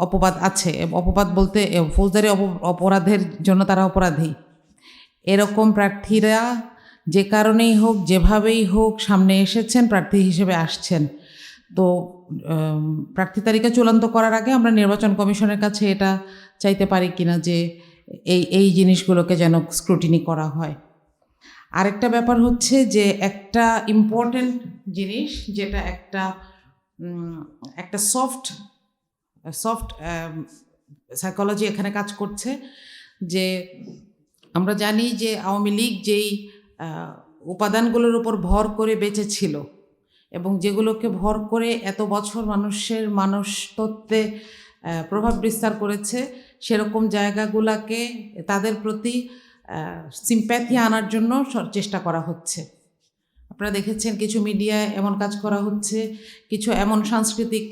অপবাদ আছে। অপবাদ বলতে ফৌজদারি অপরাধের জন্য তারা অপরাধী। এরকম প্রার্থীরা যে কারণেই হোক, যেভাবেই হোক সামনে এসেছেন, প্রার্থী হিসেবে আসছেন। তো প্রার্থী তালিকা চূড়ান্ত করার আগে আমরা নির্বাচন কমিশনের কাছে এটা চাইতে পারি কিনা যে এই জিনিসগুলোকে যেন স্ক্রুটিনি করা হয়। আরেকটা ব্যাপার হচ্ছে যে একটা ইম্পর্টেন্ট জিনিস, যেটা একটা সফট সাইকোলজি এখানে কাজ করছে, যে আমরা জানি যে আওয়ামী লীগ যেই উপাদানগুলোর উপর ভর করে বেঁচে ছিল এবং যেগুলোকে ভর করে এত বছর মানুষের মানুষতত্ত্বে প্রভাব বিস্তার করেছে, সেরকম জায়গাগুলোকে তাদের প্রতি সিম্প্যাথি আনার জন্য চেষ্টা করা হচ্ছে। আপনারা দেখেছেন কিছু মিডিয়ায় এমন কাজ করা হচ্ছে, কিছু এমন সাংস্কৃতিক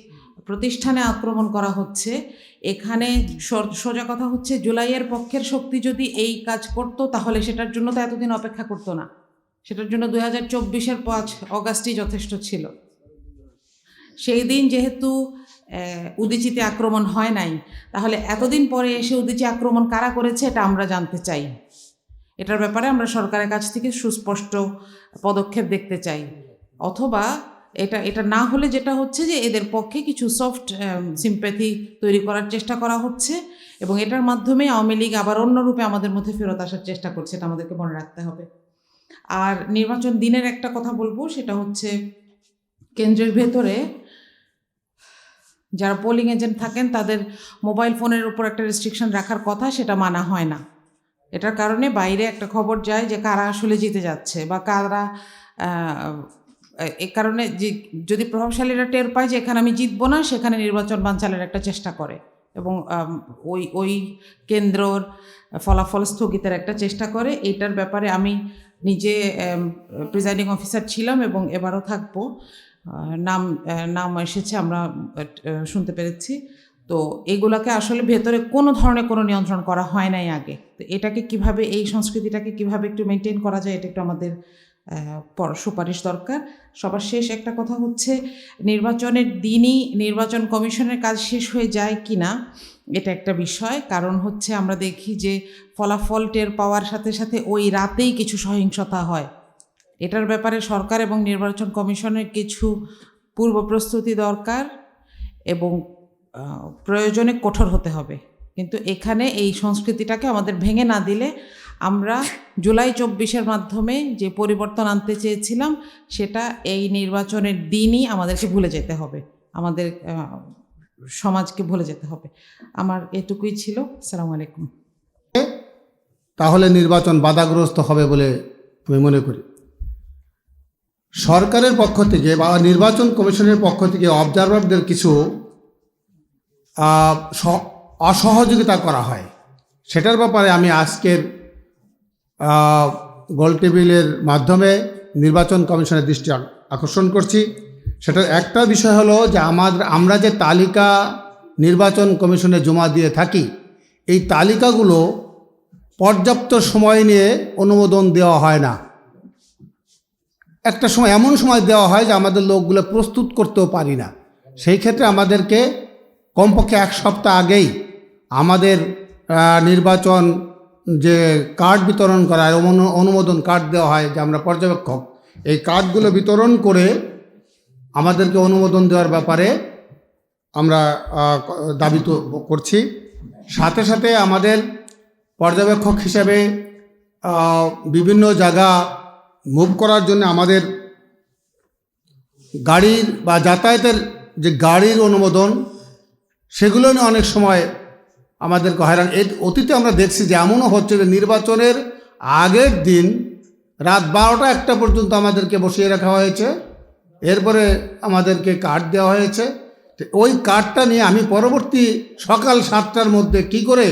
প্রতিষ্ঠানে আক্রমণ করা হচ্ছে। এখানে সোজা কথা হচ্ছে, জুলাইয়ের পক্ষের শক্তি যদি এই কাজ করত তাহলে সেটার জন্য তো এতদিন অপেক্ষা করতো না। সেটার জন্য 2024-এর 5 অগাস্টই যথেষ্ট ছিল। সেই দিন যেহেতু উদীচিতে আক্রমণ হয় নাই, তাহলে এতদিন পরে এসে উদীচী আক্রমণ কারা করেছে এটা আমরা জানতে চাই। এটার ব্যাপারে আমরা সরকারের কাছ থেকে সুস্পষ্ট পদক্ষেপ দেখতে চাই। অথবা এটা না হলে যেটা হচ্ছে যে এদের পক্ষে কিছু সফট সিম্প্যাথি তৈরি করার চেষ্টা করা হচ্ছে এবং এটার মাধ্যমে আওয়ামী লীগ আবার অন্য রূপে আমাদের মধ্যে ফেরত আসার চেষ্টা করছে। এটা আমাদেরকে মনে রাখতে হবে। আর নির্বাচন দিনের একটা কথা বলবো, সেটা হচ্ছে কেন্দ্রের ভেতরে যারা পোলিং এজেন্ট থাকেন তাদের মোবাইল ফোনের উপর একটা রেস্ট্রিকশন রাখার কথা, সেটা মানা হয় না। এটার কারণে বাইরে একটা খবর যায় যে কারা আসলে জিতে যাচ্ছে বা কারা, এ কারণে যে যদি প্রভাবশালীরা টের পায় যে এখানে আমি জিতবো না, সেখানে নির্বাচন বানচালের একটা চেষ্টা করে এবং ওই কেন্দ্রর ফলাফল স্থগিতের একটা চেষ্টা করে। এইটার ব্যাপারে আমি নিজে প্রিজাইডিং অফিসার ছিলাম এবং এবারও থাকবো। নাম এসেছে, আমরা শুনতে পেরেছি। তো এগুলাকে আসলে ভেতরে কোনো ধরনের কোনো নিয়ন্ত্রণ করা হয় নাই আগে। তো এটাকে কিভাবে, এই সংস্কৃতিটাকে কিভাবে একটু মেনটেন করা যায়, এটা একটু আমাদের সুপারিশ দরকার। সবার শেষ একটা কথা হচ্ছে, নির্বাচনের দিনই নির্বাচন কমিশনের কাজ শেষ হয়ে যায় কি না এটা একটা বিষয়। কারণ হচ্ছে আমরা দেখি যে ফলাফল টের পাওয়ার সাথে সাথে ওই রাতেই কিছু সহিংসতা হয়। এটার ব্যাপারে সরকার এবং নির্বাচন কমিশনের কিছু পূর্ব প্রস্তুতি দরকার এবং প্রয়োজনে কঠোর হতে হবে। কিন্তু এখানে এই সংস্কৃতিটাকে আমাদের ভেঙে না দিলে আমরা জুলাই 24-এর মাধ্যমে যে পরিবর্তন আনতে চেয়েছিলাম, সেটা এই নির্বাচনের দিনই আমাদেরকে ভুলে যেতে হবে, আমাদের সমাজকে ভুলে যেতে হবে। আমার এটুকুই ছিল। আসসালামু আলাইকুম। তাহলে নির্বাচন বাধাগ্রস্ত হবে বলে আমি মনে করি। সরকারের পক্ষ থেকে বা নির্বাচন কমিশনের পক্ষ থেকে অবজারভারদের কিছু অসহযোগিতা করা হয়, সেটার ব্যাপারে আমি আজকের গোল টেবিলের মাধ্যমে নির্বাচন কমিশনের দৃষ্টি আকর্ষণ করছি। সেটার একটা বিষয় হলো যে আমরা যে তালিকা নির্বাচন কমিশনে জমা দিয়ে থাকি, এই তালিকাগুলো পর্যাপ্ত সময় নিয়ে অনুমোদন দেওয়া হয় না। একটা সময় এমন সময় দেওয়া হয় যে আমাদের লোকগুলো প্রস্তুত করতেও পারি না। সেই ক্ষেত্রে আমাদেরকে কমপক্ষে 1 সপ্তাহ আগেই আমাদের নির্বাচন যে কার্ড বিতরণ করা হয়, অনুমোদন কার্ড দেওয়া হয় যে আমরা পর্যবেক্ষক, এই কার্ডগুলো বিতরণ করে আমাদেরকে অনুমোদন দেওয়ার ব্যাপারে আমরা দাবি তো করছি। সাথে সাথে আমাদের পর্যবেক্ষক হিসেবে বিভিন্ন জায়গা মুভ করার জন্য আমাদের গাড়ির বা যাতায়াতের যে গাড়ির অনুমোদন, সেগুলো নিয়ে অনেক সময় আমাদেরকে হয়রান। অতীতে আমরা দেখছি যে এমনও হচ্ছে যে নির্বাচনের আগের দিন রাত 12টা-1টা পর্যন্ত আমাদেরকে বসিয়ে রাখা হয়েছে, এরপরে আমাদেরকে কার্ড দেওয়া হয়েছে। তো ওই কার্ডটা নিয়ে আমি পরবর্তী সকাল 7টার মধ্যে কি করে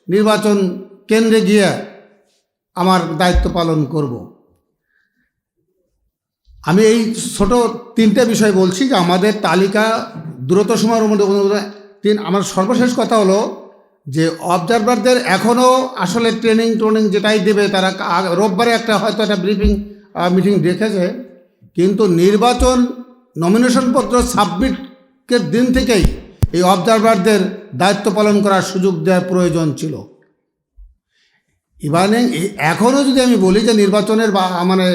নির্বাচন কেন্দ্রে গিয়ে আমার দায়িত্ব পালন করব। আমি এই ছোট 3টে বিষয় বলছি যে আমাদের তালিকা দ্রুত সময়ের মধ্যে আমার সর্বশেষ কথা হলো যে অবজারভারদের এখনও আসলে ট্রেনিং যেটাই দেবে, তারা রোববারে হয়তো একটা মিটিং রেখেছে, কিন্তু নির্বাচন নমিনেশনপত্র সাবমিটের দিন থেকেই এই অবজারভারদের দায়িত্ব পালন করার সুযোগ দেওয়ার প্রয়োজন ছিল। ইদানিং এখনও যদি আমি বলি যে নির্বাচনের মানে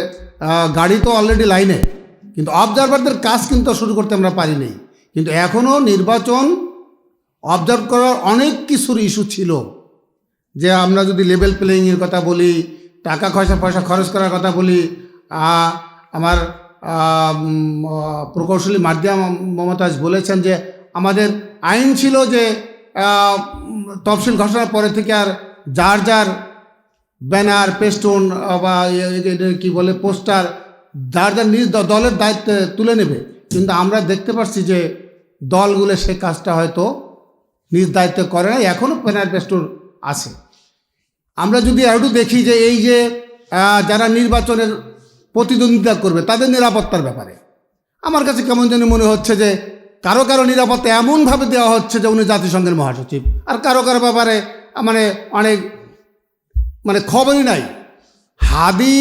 গাড়ি তো অলরেডি লাইনে, কিন্তু অবজারভারদের কাজ কিন্তু শুরু করতে আমরা পারিনি। কিন্তু এখনও নির্বাচন অবজার্ভ করার অনেক কিছুর ইস্যু ছিল, যে আমরা যদি লেভেল প্লেয়িংয়ের কথা বলি, টাকা পয়সা খরচ করার কথা বলি, আমার প্রকৌশলী মার্জিয়া মমতাজ বলেছেন যে আমাদের আইন ছিল যে তফসিল ঘোষণার পরে থেকে আর যার যার ব্যানার, পেস্টুন বা কি বলে পোস্টার যার যার নিজ দলের দায়িত্বে তুলে নেবে। কিন্তু আমরা দেখতে পাচ্ছি যে দলগুলো সে কাজটা হয়তো নিজ দায়িত্বে করে না, এখনও ব্যানার পেস্টুন আছে। আমরা যদি একটু দেখি যে এই যে যারা নির্বাচনের প্রতিদ্বন্দ্বিতা করবে তাদের নিরাপত্তার ব্যাপারে আমার কাছে কেমন জানি মনে হচ্ছে যে কারো কারো নিরাপত্তা এমনভাবে দেওয়া হচ্ছে যে উনি জাতিসংঘের মহাসচিব, আর কারো কারো ব্যাপারে মানে অনেক খবরই নাই। হাদি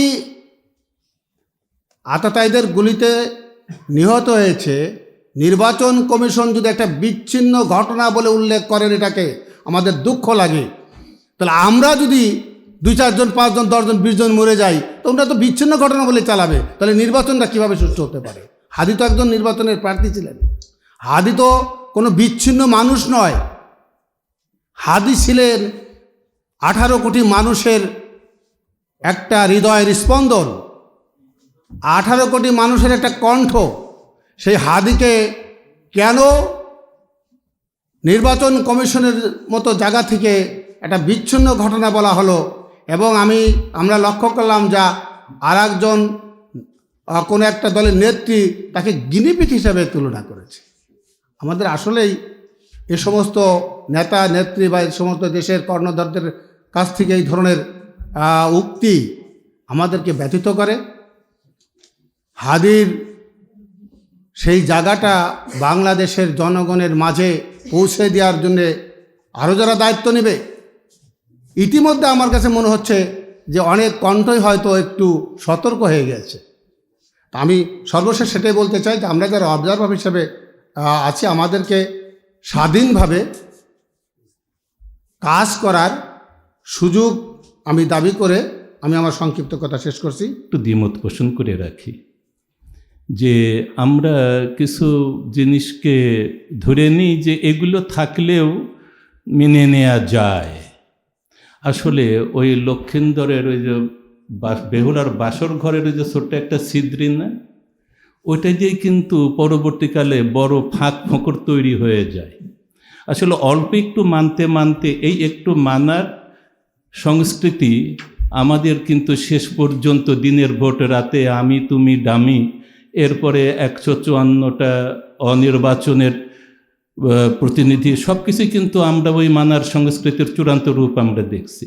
আততায়ীদের গুলিতে নিহত হয়েছে, নির্বাচন কমিশন যদি একটা বিচ্ছিন্ন ঘটনা বলে উল্লেখ করেন, এটাকে আমাদের দুঃখ লাগে। তাহলে আমরা যদি 2-4 জন 5 জন 10 জন 20 জন মরে যাই, তোমরা তো বিচ্ছিন্ন ঘটনা বলে চালাবে, তাহলে নির্বাচনটা কীভাবে সুষ্ঠু হতে পারে? হাদি তো একজন নির্বাচনের প্রার্থী ছিলেন, হাদি তো কোনো বিচ্ছিন্ন মানুষ নয়। হাদি ছিলেন 18 কোটি মানুষের একটা হৃদয়ের স্পন্দন, 18 কোটি মানুষের একটা কণ্ঠ। সেই হাদিকে কেন নির্বাচন কমিশনের মতো জায়গা থেকে একটা বিচ্ছিন্ন ঘটনা বলা হলো? এবং আমরা লক্ষ্য করলাম যা আর একজন কোনো একটা দলের নেত্রী তাকে গিনিপিগ হিসাবে তুলনা করেছে। আমাদের আসলেই এ সমস্ত নেতা নেত্রী বা এই সমস্ত দেশের কর্ণধারদের কাছ থেকে এই ধরনের উক্তি আমাদেরকে ব্যথিত করে। হাদির সেই জায়গাটা বাংলাদেশের জনগণের মাঝে পৌঁছে দেওয়ার জন্যে আরও যারা দায়িত্ব নেবে, ইতিমধ্যে আমার কাছে মনে হচ্ছে যে অনেক কণ্ঠই হয়তো একটু সতর্ক হয়ে গেছে। আমি সর্বশেষ সেটাই বলতে চাই যে আমরা যারা অবজারভার হিসেবে আছি, আমাদেরকে স্বাধীনভাবে কাজ করার সুযোগ আমি দাবি করে আমি আমার সংক্ষিপ্ত কথা শেষ করছি। একটু দ্বিমত পোষণ করে রাখি যে আমরা কিছু জিনিসকে ধরে নিই যে এগুলো থাকলেও মেনে নেওয়া যায়। আসলে ওই লক্ষিন্দরের ওই যে বেহুলার বাসর ঘরের ওই যে ছোট্ট একটা ছিদ্রি না, ওইটা দিয়ে কিন্তু পরবর্তীকালে বড় ফাঁক ফোঁকর তৈরি হয়ে যায়। আসলে অল্প একটু মানতে মানতে এই একটু মানার সংস্কৃতি আমাদের কিন্তু শেষ পর্যন্ত দিনের ভোট রাতে আমি তুমি ডামি, এরপরে 154টা অনির্বাচনের প্রতিনিধি, সব কিছুই কিন্তু আমরা ওই মানার সংস্কৃতির চূড়ান্ত রূপ আমরা দেখছি।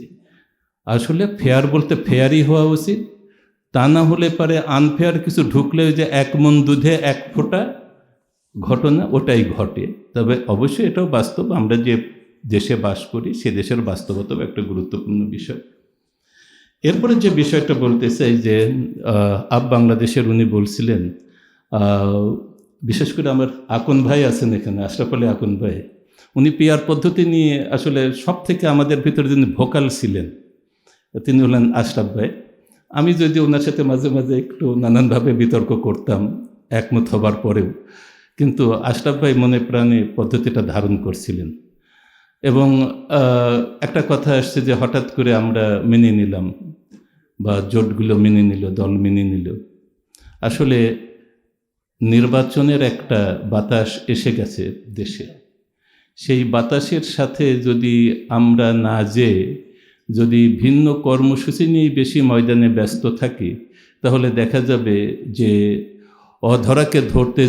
আসলে ফেয়ার বলতে ফেয়ারই হওয়া উচিত, তা না হলে পারে আনফেয়ার কিছু ঢুকলে যে 1 মণ দুধে 1 ফোঁটা ঘটনা ওটাই ঘটে। তবে অবশ্যই এটাও বাস্তব, আমরা যে দেশে বাস করি সে দেশের বাস্তবতাও একটা গুরুত্বপূর্ণ বিষয়। এরপরে যে বিষয়টা বলতে চাই যে বাংলাদেশের উনি বলছিলেন, বিশেষ করে আমার আকন ভাই আছেন এখানে, আশরাফ আলী আকন ভাই, উনি পিআর পদ্ধতি নিয়ে আসলে সব থেকে আমাদের ভিতরে যিনি ভোকাল ছিলেন তিনি হলেন আশরাফ ভাই। আমি যদি ওনার সাথে মাঝে মাঝে একটু নানানভাবে বিতর্ক করতাম একমত হবার পরেও, কিন্তু আশরাফ ভাই মনে প্রাণে পদ্ধতিটা ধারণ করছিলেন। এবং একটা কথা আসছে যে হঠাৎ করে আমরা মেনে নিলাম বা জোটগুলো মেনে নিল, দল মেনে নিল। আসলে নির্বাচনের একটা বাতাস এসে গেছে দেশে, সেই বাতাসের সাথে যদি আমরা না যেয়ে যদি ভিন্ন কর্মসূচি নিয়ে বেশি ময়দানে ব্যস্ত থাকি, তাহলে দেখা যাবে যে অধরাকে ধরতে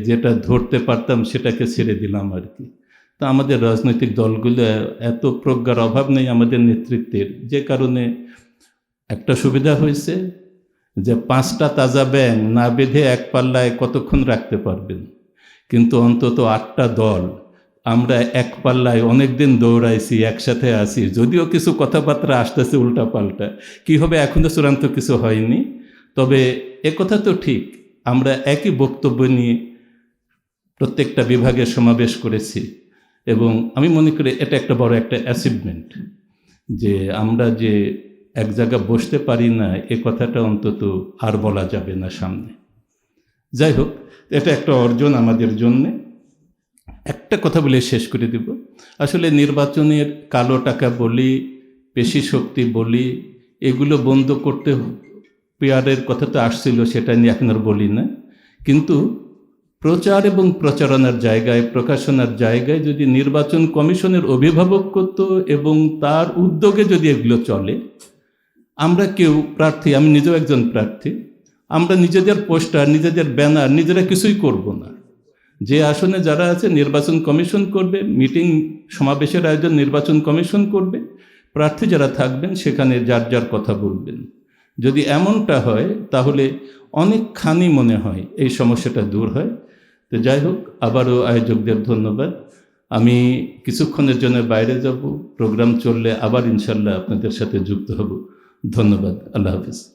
যেটা ধরতে পারতাম সেটাকে ছেড়ে দিলাম আর কি। তা আমাদের রাজনৈতিক দলগুলো এত প্রজ্ঞার অভাব নেই আমাদের নেতৃত্বের, যে কারণে একটা সুবিধা হয়েছে যে 5টা তাজা ব্যাঙ না বেঁধে এক পাল্লায় কতক্ষণ রাখতে পারবেন, কিন্তু অন্তত 8টা দল আমরা এক পাল্লায় অনেক দিন দৌড়াইছি, একসাথে আছি, যদিও কিছু কথাবার্তা আসতেছে উল্টা পাল্টা, কী হবে এখনও চূড়ান্ত কিছু হয়নি। তবে একথা তো ঠিক, আমরা একই বক্তব্য নিয়ে প্রত্যেকটা বিভাগে সমাবেশ করেছি। এবং আমি মনে করি এটা একটা বড় একটা অ্যাচিভমেন্ট যে আমরা যে এক জায়গায় বসতে পারি না এ কথাটা অন্তত আর বলা যাবে না সামনে। যাই হোক, এটা একটা অর্জন আমাদের জন্যে। একটা কথা বলে শেষ করে দেব, আসলে নির্বাচনের কালো টাকা বলি, পেশি শক্তি বলি, এগুলো বন্ধ করতে পিয়ারের কথা তো আসছিল, সেটা নিয়ে এখন আর বলি না। কিন্তু প্রচার এবং প্রচারণার জায়গায়, প্রকাশনার জায়গায় যদি নির্বাচন কমিশনের অভিভাবকত্ব এবং তার উদ্যোগে যদি এগুলো চলে, আমরা কেউ প্রার্থী, আমি নিজেও একজন প্রার্থী, আমরা নিজেদের পোস্টার, নিজেদের ব্যানার নিজেরা কিছুই করব না। যে আসনে যারা আছে নির্বাচন কমিশন করবে, মিটিং সমাবেশের আয়োজন নির্বাচন কমিশন করবে, প্রার্থী যারা থাকবেন সেখানে যার যার কথা বলবেন। যদি এমনটা হয় তাহলে অনেকখানি মনে হয় এই সমস্যাটা দূর হয়। তো যাই হোক, আবারও আয়োজকদের ধন্যবাদ। আমি কিছুক্ষণের জন্য বাইরে যাব, প্রোগ্রাম চললে আবার ইনশাল্লাহ আপনাদের সাথে যুক্ত হব। ধন্যবাদ। আল্লাহ হাফিজ।